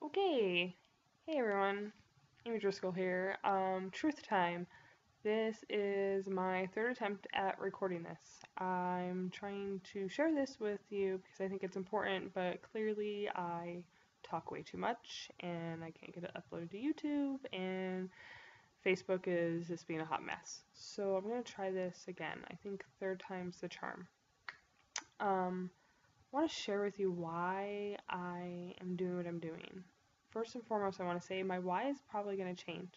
Okay. Hey everyone. Amy Driscoll here. Truth time. This is my third attempt at recording this. I'm trying to share this with you because I think it's important, but clearly I talk way too much and I can't get it uploaded to YouTube and Facebook is just being a hot mess. So I'm going to try this again. I think third time's the charm. I want to share with you why I am doing what I'm doing. First and foremost, I want to say my why is probably going to change.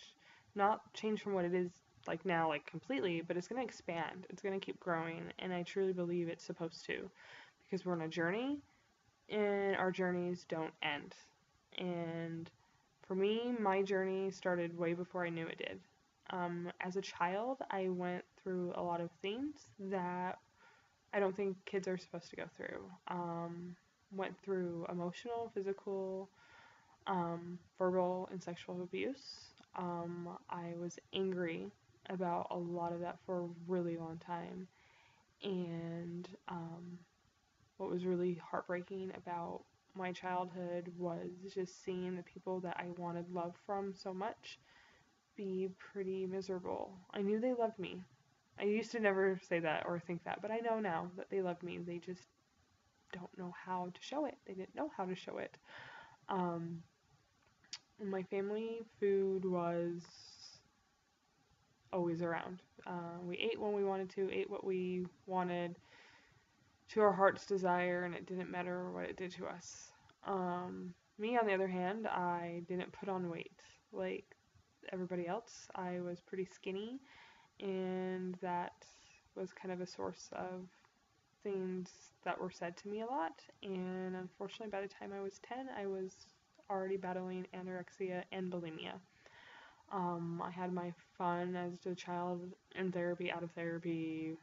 Not change from what it is like now, like completely, but it's going to expand. It's going to keep growing, and I truly believe it's supposed to because we're on a journey and our journeys don't end. And for me, my journey started way before I knew it did. As a child, I went through a lot of things that I don't think kids are supposed to go through. Went through emotional, physical, verbal, and sexual abuse. I was angry about a lot of that for a really long time. And what was really heartbreaking about my childhood was just seeing the people that I wanted love from so much be pretty miserable. I knew they loved me. I used to never say that or think that, but I know now that they love me. They just don't know how to show it. They didn't know how to show it. Um, in my family, food was always around. We ate when we wanted to, ate what we wanted to our heart's desire, and it didn't matter what it did to us. Me, on the other hand, I didn't put on weight like everybody else. I was pretty skinny, and that was kind of a source of things that were said to me a lot. And unfortunately, by the time I was 10, I was already battling anorexia and bulimia. I had my fun as a child in therapy, out of therapy,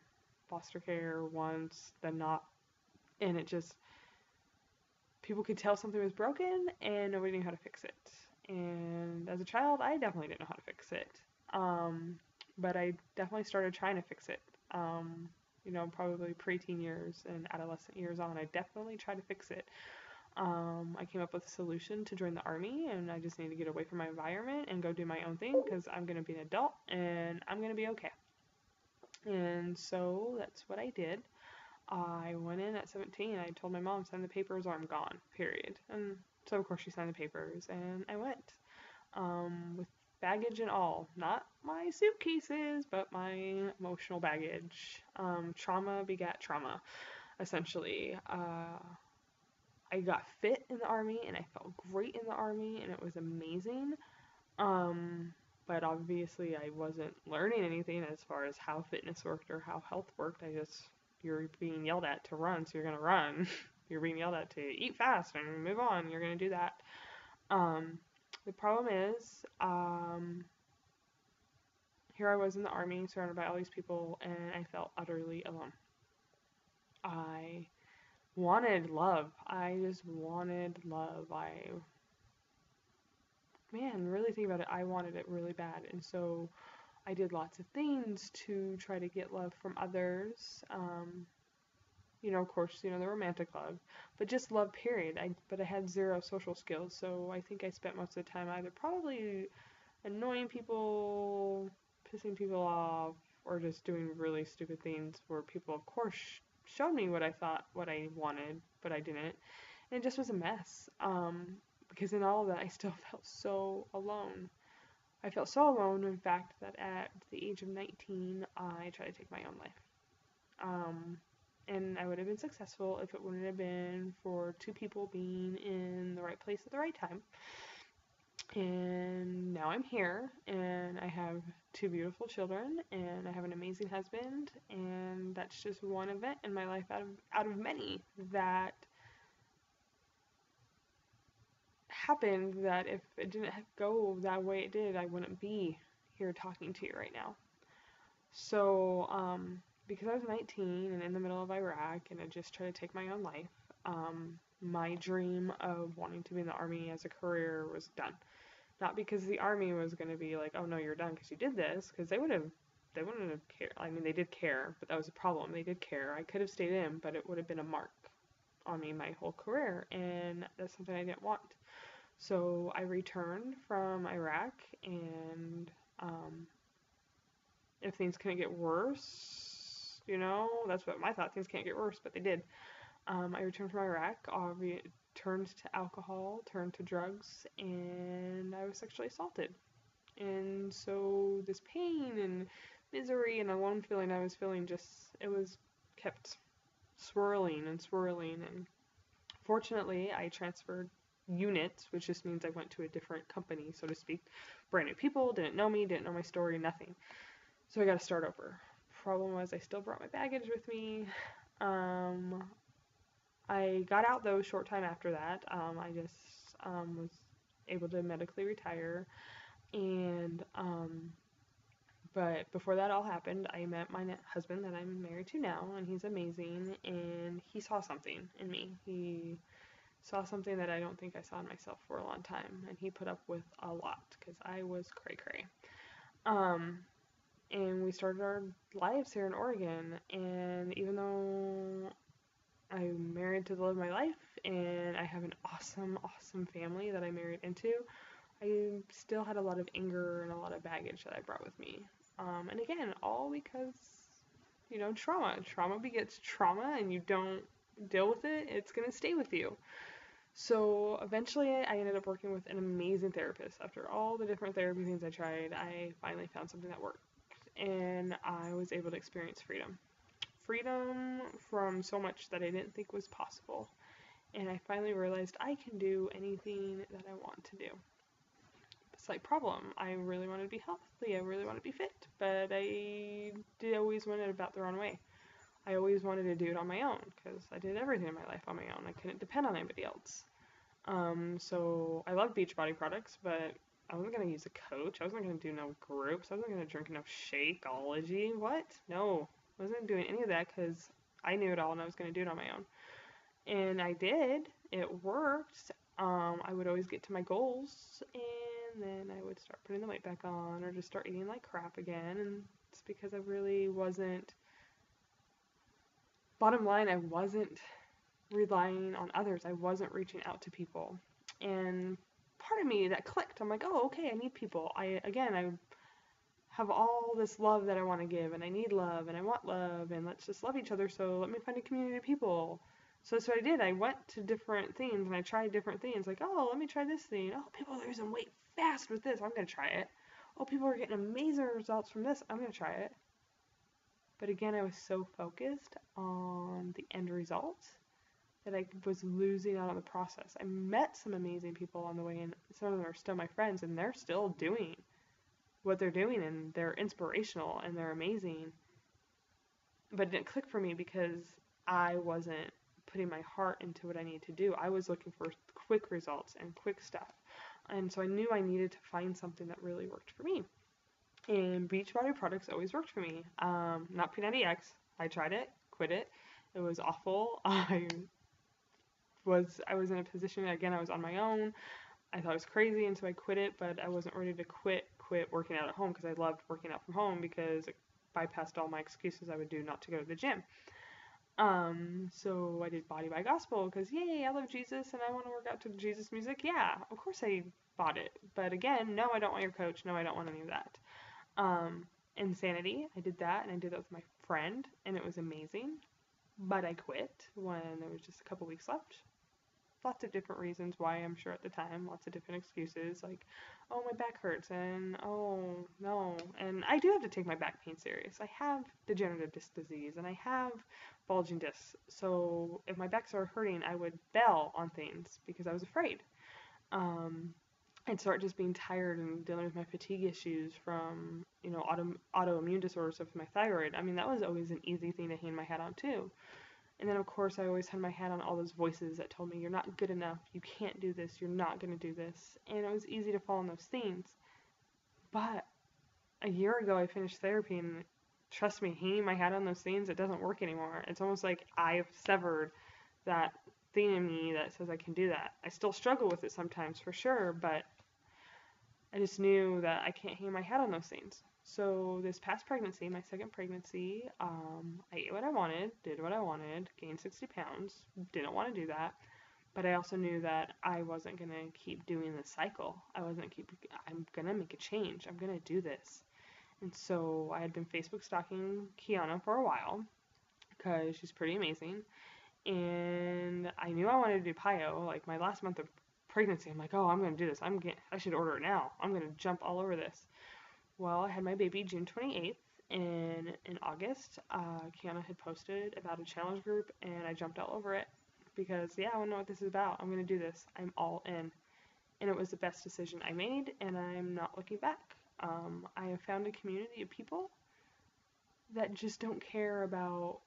foster care once, then not. And it just, people could tell something was broken and nobody knew how to fix it. And as a child, I definitely didn't know how to fix it. But I definitely started trying to fix it. Probably preteen years and adolescent years on, I definitely tried to fix it. I came up with a solution to join the army, and I just need to get away from my environment and go do my own thing because I'm going to be an adult and I'm going to be okay. And so that's what I did. I went in at 17. I told my mom, sign the papers or I'm gone, period. And so, of course, she signed the papers, and I went with baggage and all. Not my suitcases, but my emotional baggage. Trauma begat trauma, essentially. I got fit in the army and I felt great in the army and it was amazing. But obviously I wasn't learning anything as far as how fitness worked or how health worked. You're being yelled at to run, so you're gonna run. You're being yelled at to eat fast and move on, you're gonna do that. The problem is, here I was in the army surrounded by all these people and I felt utterly alone. I wanted love. I just wanted love. Really think about it, I wanted it really bad. And so I did lots of things to try to get love from others. Of course, the romantic love, but just love, period. But I had zero social skills. So I think I spent most of the time either probably annoying people, pissing people off, or just doing really stupid things where people, of course, showed me what I thought, what I wanted, but I didn't. And it just was a mess. Because in all of that, I still felt so alone. I felt so alone, in fact, that at the age of 19, I tried to take my own life. And I would have been successful if it wouldn't have been for two people being in the right place at the right time. And now I'm here, and I have two beautiful children, and I have an amazing husband, and that's just one event in my life out of many that happened, that if it didn't go that way it did, I wouldn't be here talking to you right now. So, because I was 19 and in the middle of Iraq and I just tried to take my own life, my dream of wanting to be in the army as a career was done. Not because the army was going to be like, oh no, you're done because you did this, because they wouldn't have cared. I mean, they did care, but that was a problem. They did care. I could have stayed in, but it would have been a mark on me my whole career, and that's something I didn't want. So I returned from Iraq, and um, if things couldn't get worse, that's what my thought. Things can't get worse, but they did. I returned from Iraq, turned to alcohol, turned to drugs, and I was sexually assaulted. And so this pain and misery and alone feeling I was feeling it was kept swirling and swirling. And fortunately, I transferred units, which just means I went to a different company, so to speak. Brand new people, didn't know me, didn't know my story, nothing. So I got to start over. Problem was, I still brought my baggage with me. Um, I got out though short time after that. I just was able to medically retire, and but before that all happened, I met my husband that I'm married to now, and he's amazing. And he saw something in me. He saw something that I don't think I saw in myself for a long time, and he put up with a lot because I was cray cray. Um, and we started our lives here in Oregon. And even though I'm married to the love of my life, and I have an awesome, awesome family that I married into, I still had a lot of anger and a lot of baggage that I brought with me. And again, all because, trauma. Trauma begets trauma, and you don't deal with it, it's going to stay with you. So eventually, I ended up working with an amazing therapist. After all the different therapy things I tried, I finally found something that worked, and I was able to experience freedom. Freedom from so much that I didn't think was possible. And I finally realized I can do anything that I want to do. Slight problem. I really wanted to be healthy. I really wanted to be fit, but I did always went it about the wrong way. I always wanted to do it on my own because I did everything in my life on my own. I couldn't depend on anybody else. So I love Beachbody products, but I wasn't going to use a coach. I wasn't going to do no groups. I wasn't going to drink enough Shakeology. What? No. I wasn't doing any of that because I knew it all and I was going to do it on my own. And I did. It worked. I would always get to my goals, and then I would start putting the weight back on or just start eating like crap again. And it's because I really wasn't, bottom line, I wasn't relying on others. I wasn't reaching out to people. And part of me that clicked. I'm like, oh, okay, I need people. I have all this love that I want to give, and I need love, and I want love, and let's just love each other. So let me find a community of people. So that's what I did. I went to different things, and I tried different things. Like, oh, let me try this thing. Oh, people are losing weight fast with this. I'm going to try it. Oh, people are getting amazing results from this. I'm going to try it. But again, I was so focused on the end result that I was losing out on the process. I met some amazing people on the way, and some of them are still my friends, and they're still doing what they're doing, and they're inspirational, and they're amazing. But it didn't click for me because I wasn't putting my heart into what I needed to do. I was looking for quick results and quick stuff. And so I knew I needed to find something that really worked for me. And Beachbody products always worked for me. Not P90X. I tried it, quit it. It was awful. I was in a position, again, I was on my own. I thought it was crazy, and so I quit it, but I wasn't ready to quit working out at home because I loved working out from home because it bypassed all my excuses I would do not to go to the gym. So I did Body by Gospel because, yay, I love Jesus and I want to work out to Jesus music. Yeah, of course I bought it. But again, no, I don't want your coach. No, I don't want any of that. Insanity, I did that, and I did that with my friend, and it was amazing. But I quit when there was just a couple weeks left. Lots of different reasons why, I'm sure, at the time. Lots of different excuses, like, oh, my back hurts, and oh, no. And I do have to take my back pain serious. I have degenerative disc disease, and I have bulging discs. So if my backs are hurting, I would bail on things because I was afraid. I'd start just being tired and dealing with my fatigue issues from, autoimmune disorders with my thyroid. I mean, that was always an easy thing to hang my hat on, too. And then, of course, I always had my hat on all those voices that told me, you're not good enough, you can't do this, you're not going to do this. And it was easy to fall in those things. But a year ago, I finished therapy, and trust me, hanging my hat on those things, it doesn't work anymore. It's almost like I've severed that thing in me that says I can do that. I still struggle with it sometimes, for sure, but I just knew that I can't hang my hat on those things. So this past pregnancy, my second pregnancy, I ate what I wanted, did what I wanted, gained 60 pounds, didn't want to do that. But I also knew that I wasn't going to keep doing this cycle. I'm going to make a change. I'm going to do this. And so I had been Facebook stalking Kiana for a while because she's pretty amazing. And I knew I wanted to do PiYo. Like my last month of pregnancy, I'm like, oh, I'm going to do this. I should order it now. I'm going to jump all over this. Well, I had my baby June 28th, and in August, Kiana had posted about a challenge group, and I jumped all over it because, yeah, I want to know what this is about. I'm going to do this. I'm all in. And it was the best decision I made, and I'm not looking back. I have found a community of people that just don't care about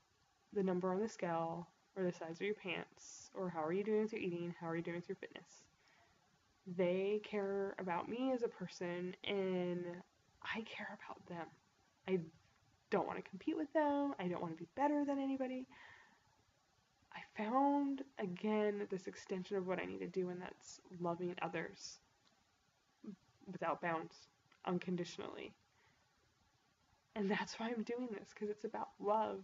the number on the scale or the size of your pants or how are you doing with your eating, how are you doing with your fitness. They care about me as a person, and I care about them. I don't want to compete with them. I don't want to be better than anybody. I found, again, this extension of what I need to do, and that's loving others without bounds, unconditionally. And that's why I'm doing this, because it's about love.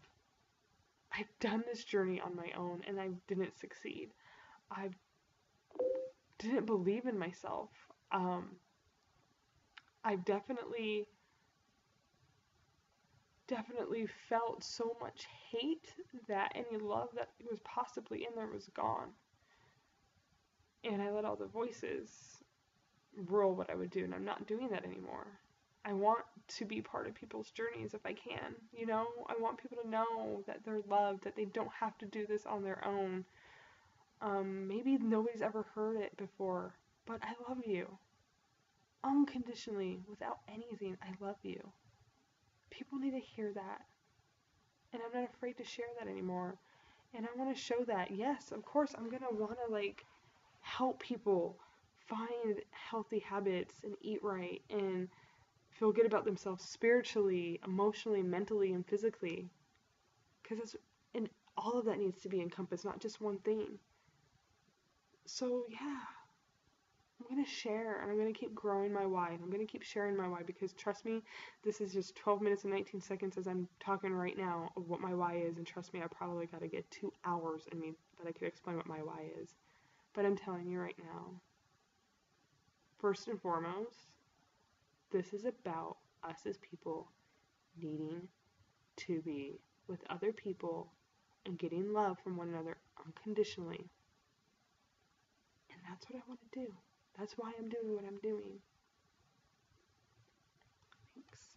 I've done this journey on my own, and I didn't succeed. I didn't believe in myself. I've definitely felt so much hate that any love that was possibly in there was gone. And I let all the voices rule what I would do, and I'm not doing that anymore. I want to be part of people's journeys if I can, you know? I want people to know that they're loved, that they don't have to do this on their own. Maybe nobody's ever heard it before, but I love you. Unconditionally, without anything, I love you. People need to hear that. And I'm not afraid to share that anymore. And I want to show that, yes, of course, I'm going to want to, like, help people find healthy habits and eat right and feel good about themselves spiritually, emotionally, mentally, and physically. And all of that needs to be encompassed, not just one thing. So, yeah, I'm going to share, and I'm going to keep growing my why, and I'm going to keep sharing my why, because trust me, this is just 12 minutes and 19 seconds as I'm talking right now of what my why is, and trust me, I probably got to get 2 hours in me that I could explain what my why is. But I'm telling you right now, first and foremost, this is about us as people needing to be with other people and getting love from one another unconditionally. And that's what I want to do. That's why I'm doing what I'm doing. Thanks.